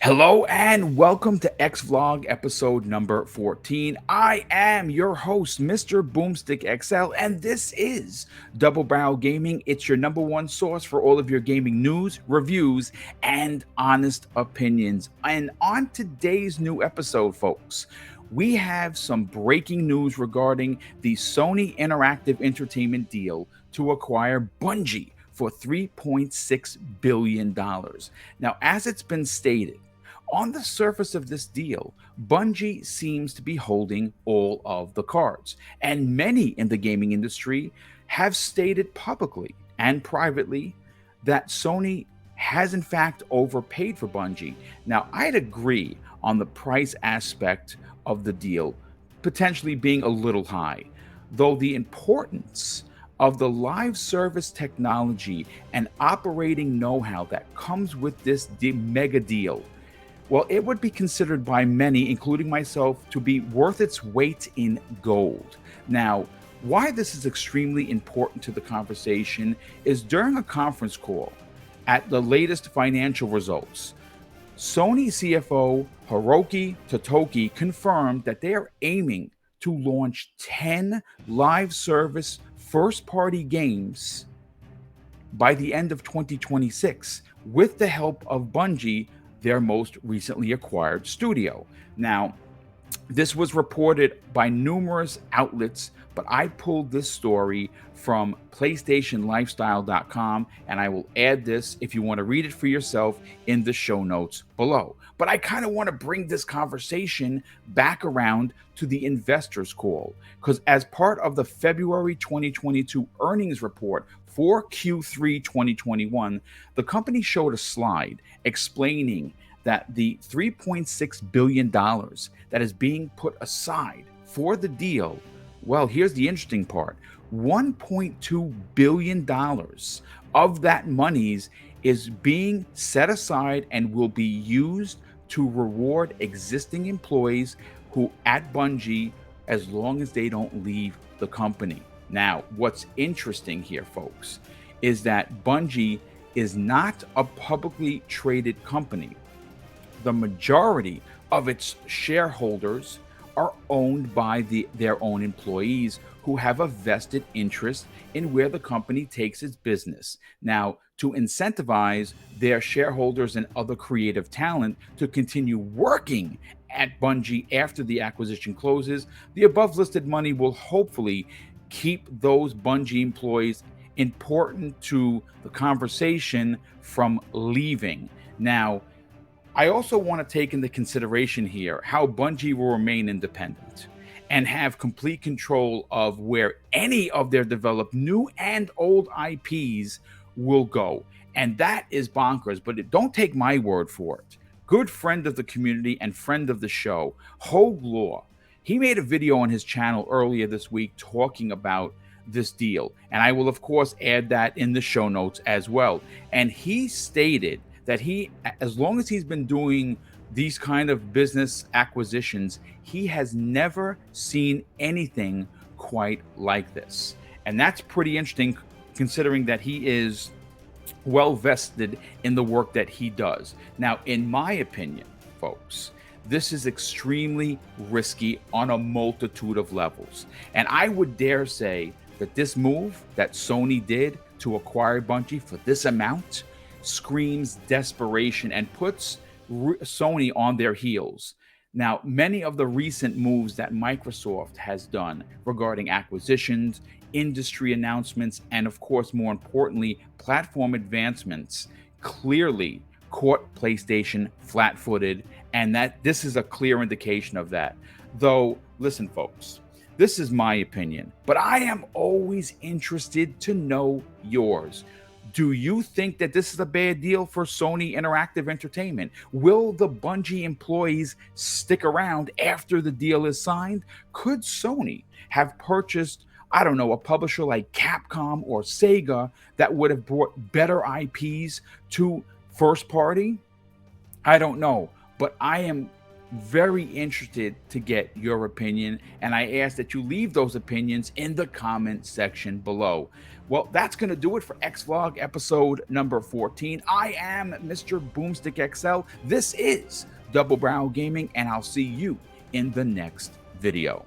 Hello and welcome to X Vlog episode number 14. I am your host, Mr. BoomStick XL, and this is Double Barrel Gaming. It's your number one source for all of your gaming news, reviews, and honest opinions. And on today's new episode, folks, we have some breaking news regarding the Sony Interactive Entertainment deal to acquire Bungie for $3.6 billion. Now, as it's been stated, on the surface of this deal, Bungie seems to be holding all of the cards, and many in the gaming industry have stated publicly and privately that Sony has in fact overpaid for Bungie. Now, I'd agree on the price aspect of the deal potentially being a little high, though the importance of the live service technology and operating know-how that comes with this mega deal, well, it would be considered by many, including myself, to be worth its weight in gold. Now, why this is extremely important to the conversation is during a conference call at the latest financial results, Sony CFO Hiroki Totoki confirmed that they are aiming to launch 10 live service first-party games by the end of 2026 with the help of Bungie, their most recently acquired studio. Now, this was reported by numerous outlets, but I pulled this story from PlayStationLifestyle.com, and I will add this if you want to read it for yourself in the show notes below. But I kind of want to bring this conversation back around to the investors call, because as part of the February 2022 earnings report for Q3 2021, the company showed a slide explaining that the $3.6 billion that is being put aside for the deal, well, here's the interesting part. $1.2 billion of that monies is being set aside and will be used to reward existing employees who at Bungie as long as they don't leave the company. Now, what's interesting here, folks, is that Bungie is not a publicly traded company. The majority of its shareholders are owned by their own employees who have a vested interest in where the company takes its business. Now, to incentivize their shareholders and other creative talent to continue working at Bungie after the acquisition closes, the above listed money will hopefully keep those Bungie employees important to the conversation from leaving. Now, I also want to take into consideration here how Bungie will remain independent and have complete control of where any of their developed new and old IPs will go. And that is bonkers, but don't take my word for it. Good friend of the community and friend of the show, Hogue Law, he made a video on his channel earlier this week talking about this deal. And I will, of course, add that in the show notes as well. And he stated that as long as he's been doing these kind of business acquisitions, he has never seen anything quite like this. And that's pretty interesting considering that he is well vested in the work that he does. Now, in my opinion, folks, this is extremely risky on a multitude of levels. And I would dare say that this move that Sony did to acquire Bungie for this amount screams desperation and puts Sony on their heels. Now, many of the recent moves that Microsoft has done regarding acquisitions, industry announcements, and of course, more importantly, platform advancements clearly caught PlayStation flat-footed, and that this is a clear indication of that. Though, listen, folks, this is my opinion, but I am always interested to know yours. Do you think that this is a bad deal for Sony Interactive Entertainment? Will the Bungie employees stick around after the deal is signed? Could Sony have purchased, I don't know, a publisher like Capcom or Sega that would have brought better IPs to first party? I don't know, but I am very interested to get your opinion, and I ask that you leave those opinions in the comment section below. Well, that's going to do it for X-Vlog episode number 14. I am Mr. BoomStick XL. This is Double Barrel Gaming, and I'll see you in the next video.